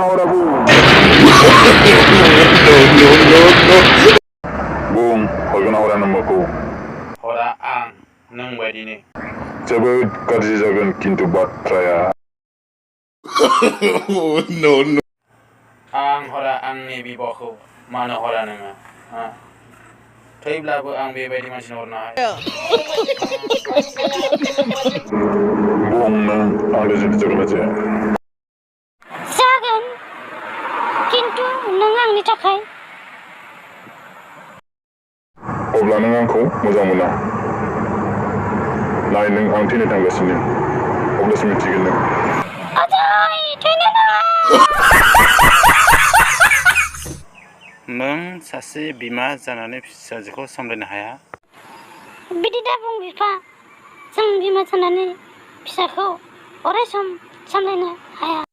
hora bu. Bung, hagana hora namaku. Hora ang nang baदिनो जोबोद गाज्रि जागोन किन्तु बाथ्राया आं हरा आंनि बिब'खौ मानो हरा नोङो थैब्लाबो आं बेबायदि मानसिनो हरनो हाया बुं नों आंजों जुलि जागोन ना जाया जागोन किन्तु नों आंनि थाखाय अब्ला नों आंखौ मोजां मोना नाय नों आं थैनो थांगासिनो अब्लासो मिथिगोन नों आदै थैनो नाङा नों सासे बिमा जानानै फिसाजोखौ सामलायनो हाया बिदि दा बुं बिफा जों बिमा जानानै फिसाखौ अराय सम सामलायनो हाया